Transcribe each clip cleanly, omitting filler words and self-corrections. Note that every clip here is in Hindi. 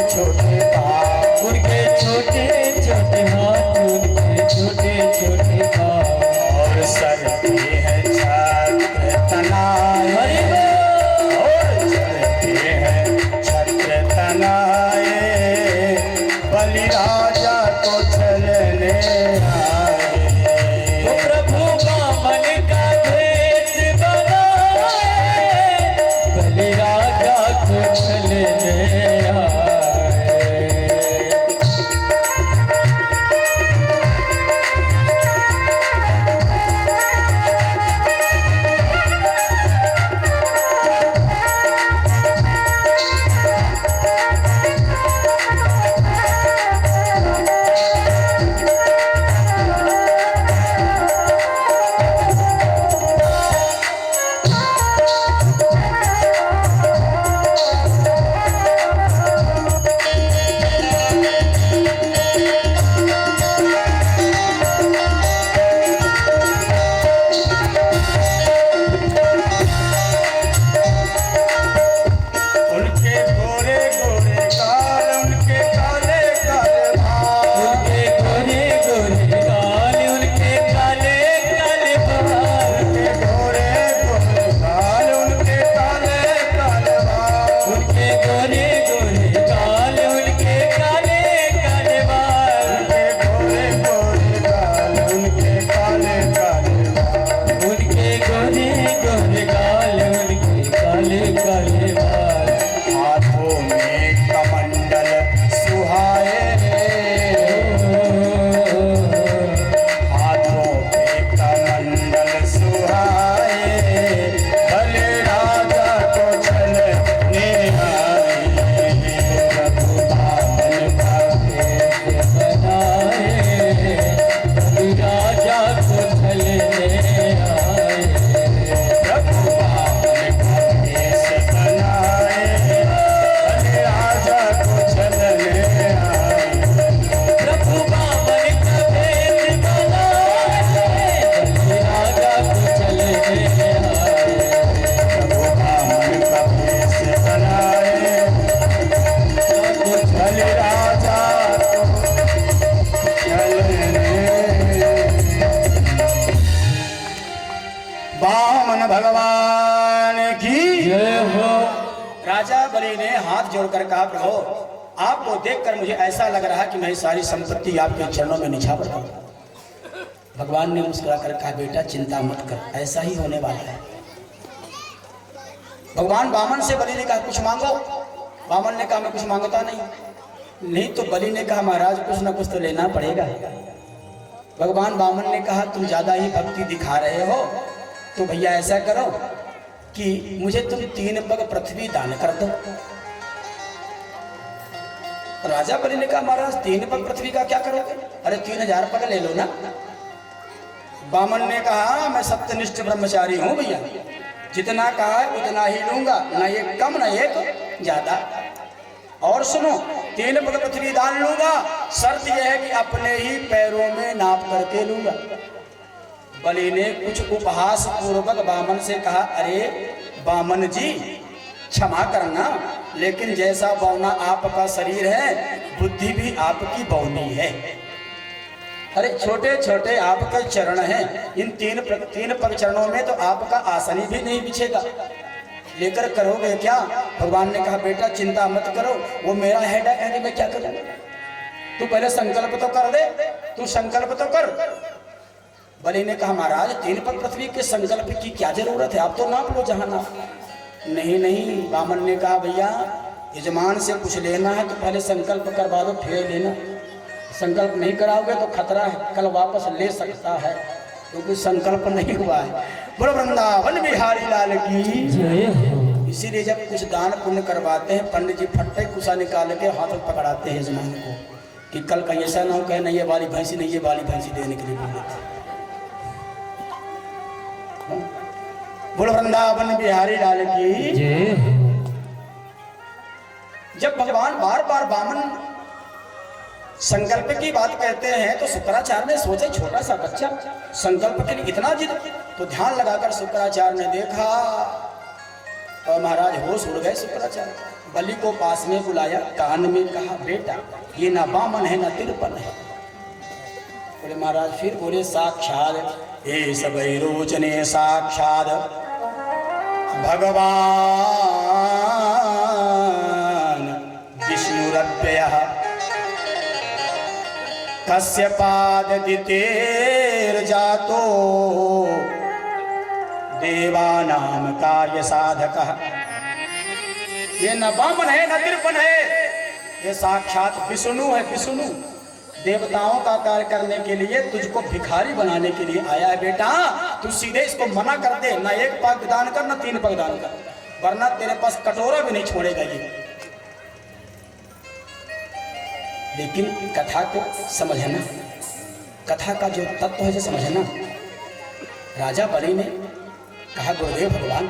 छोटे पाँव, उनके छोटे छोटे हाथ, उनके छोटे छोटे पाँव, और सर पे है छत्र तनाए, और सर पे है छत्र तनाए, बलि राजा को चलने आए। वो प्रभु बामन का भेष बनाए, बलि राजा को चलने आए। वामन भगवान की जय हो। राजा बलि ने हाथ जोड़कर कहा, प्रभु आपको देखकर मुझे ऐसा लग रहा है कि मैं सारी संपत्ति आपके चरणों में निछावर दूं। भगवान ने मुस्कुराकर कहा, बेटा चिंता मत कर, ऐसा ही होने वाला है। भगवान वामन से बलि ने कहा, कुछ मांगो। वामन ने कहा, मैं कुछ मांगता नहीं तो बलि ने कहा, महाराज कुछ ना कुछ तो लेना पड़ेगा। भगवान वामन ने कहा, तुम ज्यादा ही भक्ति दिखा रहे हो, तो भैया ऐसा करो कि मुझे तुम 3 पग पृथ्वी दान कर दो। राजा बलि ने कहा, महाराज 3 पग पृथ्वी का क्या करोगे? अरे 3000 पग ले लो ना। वामन ने कहा, मैं सत्यनिष्ठ ब्रह्मचारी हूं भैया, जितना कहा उतना ही लूंगा, ना एक कम ना एक ज्यादा। और सुनो, 3 पग पृथ्वी दान लूंगा, शर्त यह है कि अपने ही पैरों में नाप करके लूंगा। बलि ने कुछ उपहास पूर्वक वामन से कहा, अरे वामन जी क्षमा करना, लेकिन जैसा बौना आपका शरीर है, बुद्धि भी आपकी बौनी है। अरे छोटे छोटे आपके चरण हैं, इन 3 पग चरणों में तो आपका आसन भी नहीं बिछेगा, लेकर करोगे क्या? भगवान ने कहा, बेटा चिंता मत करो, वो मेरा हेड है, मैं क्या करूंगा? तू पहले संकल्प तो कर दे, तू संकल्प तो कर। बलि ने कहा, महाराज 3 पग पृथ्वी के संकल्प की क्या जरूरत है, आप तो नाप लो जहां नाप। नहीं, वामन ने कहा, भैया यजमान से कुछ लेना है तो पहले संकल्प करवा दो, फिर लेना। संकल्प नहीं कराओगे तो खतरा है, कल वापस ले सकता है, क्योंकि संकल्प नहीं हुआ है। बोलो वृंदावन बिहारी लाल की जय हो। इसीलिए जब कुछ दान पुण्य करवाते हैं, पंडित जी फट्टे कुसा निकाल के हाथ में पकड़ाते हैं यजमान को, कि कल का ऐसा ना हो कहे नहीं ये वाली भैंसी नहीं, ये वाली भैंसी देने के लिए बोले। बोलो वृंदावन बिहारी लाल की जय हो। जब भगवान बार बार वामन संकल्प की बात कहते हैं तो शुक्राचार्य ने सोचा, छोटा सा बच्चा संकल्प के लिए इतना जिद, तो ध्यान लगाकर शुक्राचार्य ने देखा और महाराज होश उड़ गए शुक्राचार्य। बलि को पास में बुलाया, कान में कहा, बेटा ये ना बामन है ना तिरपन है। बोले महाराज फिर बोले, साक्षात ये सब रोचने साक्षात भगवान विष्णुरव्ययः कश्यपादितेर् जातो देवानां कार्य साधकः। ये न बामन है न तिरपन है, ये साक्षात विष्णु है। विष्णु देवताओं का कार्य करने के लिए, तुझको भिखारी बनाने के लिए आया है। बेटा तू सीधे इसको मना कर दे, न 1 पग दान कर न 3 पग दान कर, वरना तेरे पास कटोरा भी नहीं छोड़ेगा ये। लेकिन कथा को समझना, कथा का जो तत्व है जो समझना। राजा बलि ने कहा, गुरुदेव भगवान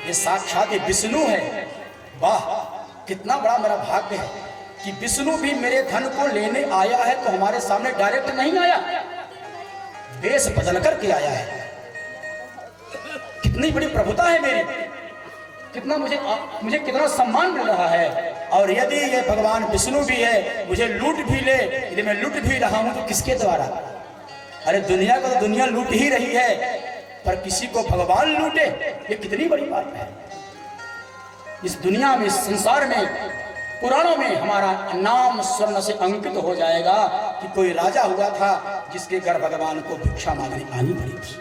ये साक्षात ये विष्णु है। वाह कितना बड़ा मेरा भाग्य है कि विष्णु भी मेरे धन को लेने आया है, तो हमारे सामने डायरेक्ट नहीं आया, वेश बदल करके आया है। कितनी बड़ी प्रभुता है मेरी, कितना मुझे कितना सम्मान मिल रहा है। और यदि ये भगवान विष्णु भी है, मुझे लूट भी ले, यदि मैं लूट भी रहा हूं तो किसके द्वारा? अरे दुनिया को तो दुनिया लूट ही रही है, पर किसी को भगवान लूटे, ये कितनी बड़ी बात है। इस दुनिया में, इस संसार में, पुराणों में हमारा नाम स्वर्ण से अंकित हो जाएगा कि कोई राजा हुआ था जिसके घर भगवान को भिक्षा मांगने आनी पड़ी थी।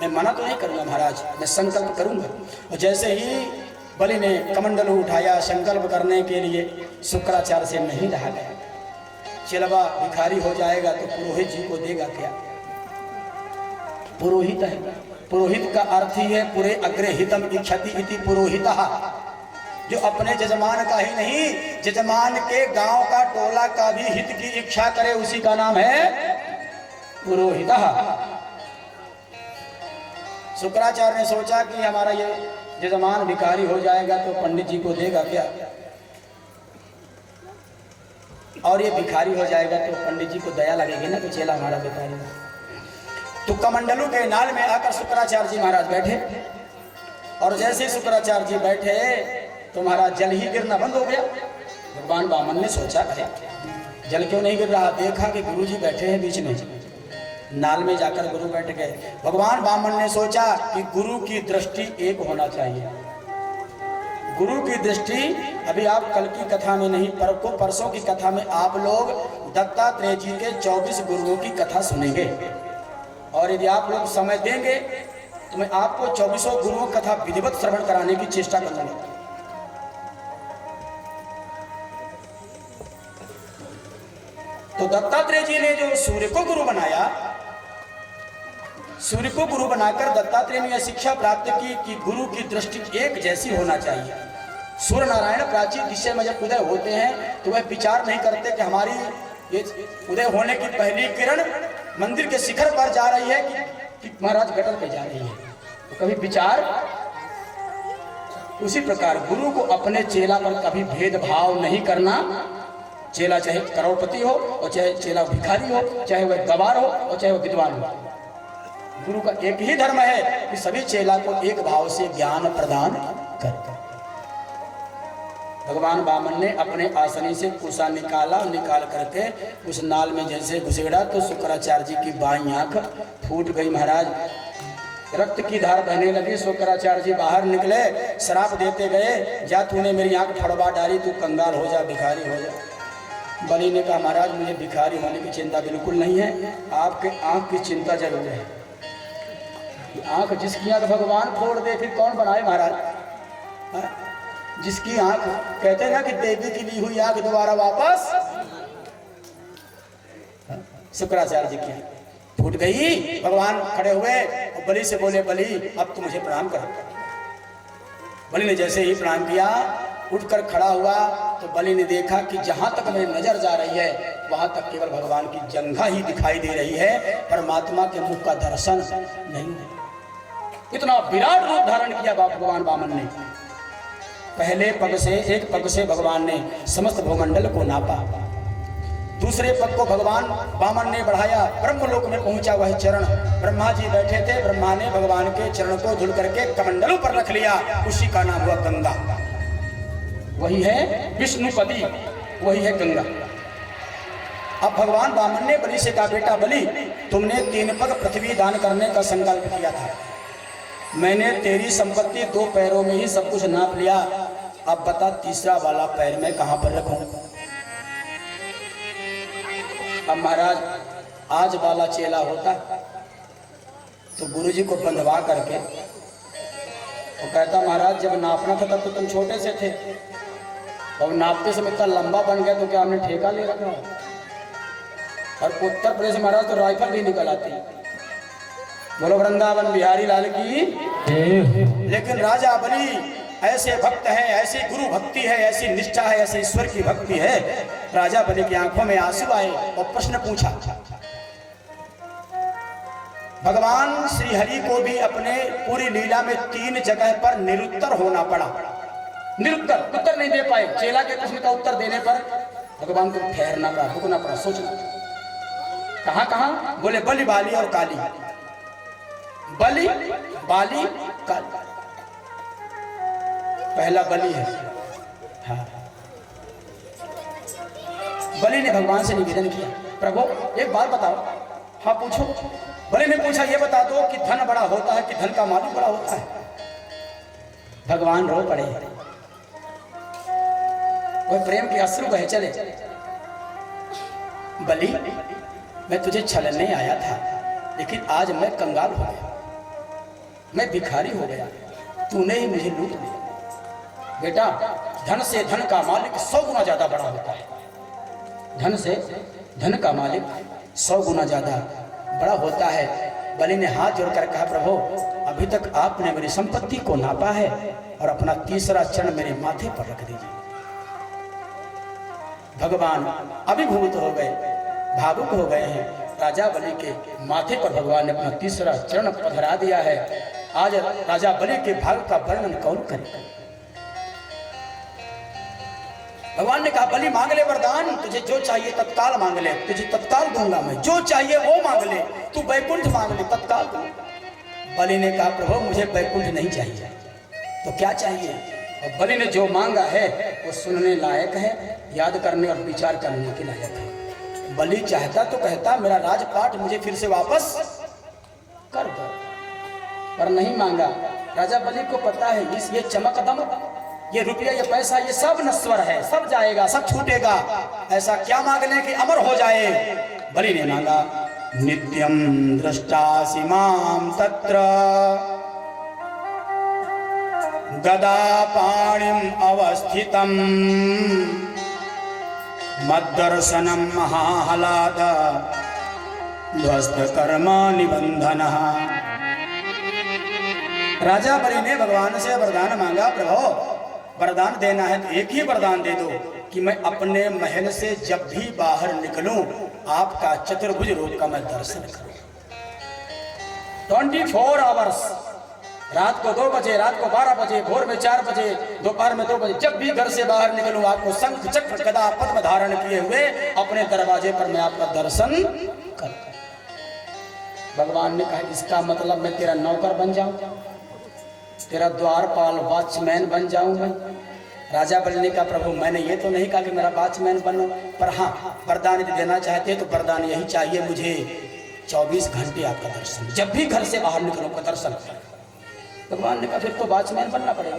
मैं मना तो नहीं करूंगा महाराज, मैं संकल्प करूंगा। और जैसे ही बलि ने कमंडल उठाया संकल्प करने के लिए, शुक्राचार्य से नहीं रहा गया। चिलवा भिखारी हो जाएगा तो पुरोहित जी को देगा क्या? पुरोहित है, पुरोहित का अर्थ ही है पुरे अग्रे हितम इच्छति इति पुरोहितः, जो अपने जजमान का ही नहीं, जजमान के गांव का, टोला का भी हित की इच्छा करे, उसी का नाम है पुरोहितः। शुक्राचार्य ने सोचा कि हमारा ये जजमान भिखारी हो जाएगा तो पंडित जी को देगा क्या, और ये भिखारी हो जाएगा तो पंडित जी को दया लगेगी ना कि चेला हमारा भिखारी। तो कमंडलू के नाल में आकर शुक्राचार्य जी महाराज बैठे, और जैसे शुक्राचार्य जी बैठे तो महाराज जल ही गिरना बंद हो गया। भगवान वामन ने सोचा, अरे जल क्यों नहीं गिर रहा? देखा कि गुरु जी बैठे हैं बीच में, नाल में जाकर गुरु बैठ गए। भगवान वामन ने सोचा कि गुरु की दृष्टि एक होना चाहिए। गुरु की दृष्टि, अभी आप कल की कथा में नहीं, परसों की कथा में आप लोग दत्तात्रेय जी के 24 गुरुओं की कथा सुनेंगे, और यदि आप लोग समय देंगे तो मैं आपको 24 गुरुओं कथा विधिवत श्रवण कराने की चेष्टा करूंगा। तो दत्तात्रेय जी ने जो सूर्य को गुरु बनाया, सूर्य को गुरु बनाकर दत्तात्रेय ने यह शिक्षा प्राप्त की कि गुरु की दृष्टि एक जैसी होना चाहिए। सूर्य नारायण प्राचीन दिशा में जब उदय होते हैं तो वह विचार नहीं करते कि हमारी ये उदय होने की पहली किरण मंदिर के शिखर पर जा रही है कि महाराज गटर पे जा रही है, तो कभी विचार। उसी प्रकार गुरु को अपने चेला पर कभी भेदभाव नहीं करना। चेला चाहे करोड़पति हो, और चाहे चेला भिखारी हो, चाहे वह गवार हो, और चाहे वह विद्वान हो, गुरु का एक ही धर्म है कि सभी चेला को एक भाव से ज्ञान प्रदान कर। भगवान वामन ने अपने आसनी से कुसा निकाला, निकाल करके उस नाल में जैसे घुसेड़ा तो शुक्राचार्य जी की बाईं आंख फूट गई। महाराज रक्त की धार बहने लगी। शुक्राचार्य जी बाहर निकले, श्राप देते गए, जा तूने मेरी आंख फड़वा डाली, तू कंगाल हो जा, भिखारी हो जा। बलि ने कहा, महाराज मुझे भिखारी होने की चिंता बिल्कुल नहीं है, आपके आंख की चिंता जरूर है। आंख जिसकी आंख भगवान फोड़ दे फिर कौन बनाए महाराज? जिसकी आंख, कहते हैं ना कि देवी की ली हुई आंख दोबारा वापस। शुक्राचार्य जी की फूट गई। भगवान खड़े हुए और बलि से बोले, बलि अब तू मुझे प्रणाम कर। बलि ने जैसे ही प्रणाम किया, उठकर खड़ा हुआ तो बलि ने देखा कि जहां तक मेरी नजर जा रही है वहां तक केवल भगवान की जंघा ही दिखाई दे रही है, परमात्मा के मुख का दर्शन नहीं है। इतना विराट रूप धारण किया भगवान वामन ने। पहले पग से, एक पग से भगवान ने समस्त भूमंडल को नापा। दूसरे पग को भगवान वामन ने बढ़ाया, ब्रह्मलोक में पहुंचा वह चरण। ब्रह्मा जी बैठे थे, ब्रह्मा ने भगवान के चरण को धुल करके कमंडलों पर रख लिया, उसी का नाम हुआ गंगा। वही है विष्णुपदी, वही है गंगा। अब भगवान वामन ने बलि से कहा, बेटा बलि, तुमने 3 पग पृथ्वी दान करने का संकल्प किया था, मैंने तेरी संपत्ति 2 पैरों में ही सब कुछ नाप लिया, अब बता तीसरा वाला पैर मैं कहां पर रखूं? अब महाराज आज वाला चेला होता तो गुरुजी को बंधवा करके वो कहता, महाराज जब नापना था तब तो तुम छोटे से थे, और नापते समय इतना लंबा बन गया तो क्या हमने ठेका ले रखा? और उत्तर प्रदेश महाराज तो राइफल भी निकल आती। बोलो वृंदावन बिहारी लाल की। लेकिन राजा बलि ऐसे भक्त है, ऐसी गुरु भक्ति है, ऐसी निष्ठा है, ऐसे ईश्वर की भक्ति है। राजा बलि की आंखों में आंसू आए और प्रश्न पूछा। भगवान श्री हरि को भी अपने पूरी लीला में 3 जगह पर निरुत्तर होना पड़ा। निरुत्तर, उत्तर नहीं दे पाए। चेला के प्रश्न का उत्तर देने पर भगवान को ठहरना पड़ा, रुकना पड़ा, सोचना। कहां कहां? बोले बलि, बाली और काली। बलि, बाली, काली। पहला बलि है। हाँ। बलि ने भगवान से निवेदन किया, प्रभु एक बात बताओ। हाँ पूछो। बलि ने पूछा, ये बता दो कि धन बड़ा होता है कि धन का मालिक बड़ा होता है? भगवान रो पड़े, वो प्रेम के अश्रु बहे चले। बलि, मैं तुझे छलने आया था, लेकिन आज मैं कंगाल हो गया, मैं भिखारी हो गया, तूने ही मुझे लूट लिया। बेटा, धन से धन का मालिक 100 गुना ज्यादा बड़ा होता है। धन से धन का मालिक 100 गुना ज्यादा बड़ा होता है। बलि ने हाथ जोड़कर कहा, प्रभु अभी तक आपने मेरी संपत्ति को नापा है और अपना तीसरा चरण मेरे माथे पर रख दीजिए। भगवान अभिभूत हो गए, भावुक हो गए हैं। राजा बलि के माथे पर भगवान ने अपना तीसरा चरण पधरा दिया है। आज राजा बलि के भाग का वर्णन कौन करे? भगवान ने कहा, बलि मांग ले वरदान, तुझे जो चाहिए तत्काल मांग ले, तुझे तत्काल दूंगा मैं, जो चाहिए वो मांग ले, तू वैकुंठ मांग ले, तत्काल दूंगा। बलि ने कहा, प्रभु मुझे वैकुंठ नहीं चाहिए, तो क्या चाहिए? और बलि ने जो मांगा है वो सुनने लायक है, याद करने और विचार करने के लायक है। बलि चाहता तो कहता, मेरा राजपाट मुझे फिर से वापस कर दो, पर नहीं मांगा। राजा बलि को पता है इस ये चमक दमक, ये रुपया, ये पैसा, ये सब नश्वर है, सब जाएगा, सब छूटेगा। ऐसा क्या मांग ले कि अमर हो जाए? बलि ने मांगा, नित्यम दृष्टासि मां तत्र गदा पाणिम अवस्थितम मद्दर्शनम महाहलाद ध्वस्त कर्म निबंधनः। राजा बलि ने भगवान से वरदान मांगा, प्रभु वरदान देना है तो एक ही वरदान दे दो कि मैं अपने महल से जब भी बाहर निकलूं आपका चतुर्भुज रूप का मैं दर्शन करूं। 24 आवर्स, रात को 2 बजे, रात को 12 बजे, भोर में 4 बजे, दोपहर में 2 बजे, जब भी घर से बाहर निकलूं आपको शंख चक्र गदा पद्म धारण किए हुए अपने दरवाजे पर मैं आपका दर्शन कर। भगवान ने कहा, इसका मतलब मैं तेरा नौकर बन जाऊं, तेरा द्वारपाल वॉचमैन बन जाऊं मैं? राजा बलि ने कहा, प्रभु मैंने ये तो नहीं कहा कि मेरा वॉचमैन बनो, पर हाँ वरदान यदि देना चाहते तो वरदान यही चाहिए, मुझे 24 घंटे आपका दर्शन, जब भी घर से बाहर निकलो का दर्शन। भगवान ने कहा, फिर तो वॉचमैन बनना पड़ेगा,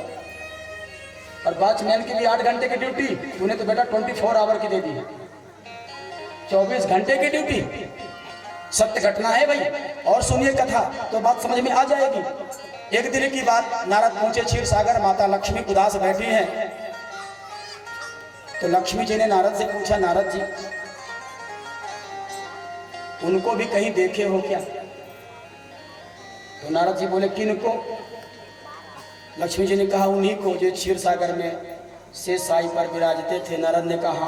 और वॉचमैन के लिए 8 घंटे की ड्यूटी, तूने तो बेटा 24 आवर की दे दी, 24 घंटे की ड्यूटी। सत्य घटना है भाई, और सुनिए कथा तो बात समझ में आ जाएगी। एक दिन की बात, नारद पहुंचे क्षीर सागर, माता लक्ष्मी उदास बैठी हैं, तो लक्ष्मी जी ने नारद से पूछा, नारद जी उनको भी कहीं देखे हो क्या? तो नारद जी बोले, किन को? लक्ष्मी जी ने कहा, उन्हीं को जो क्षीर सागर में शेष साई पर विराजते थे। नारद ने कहा,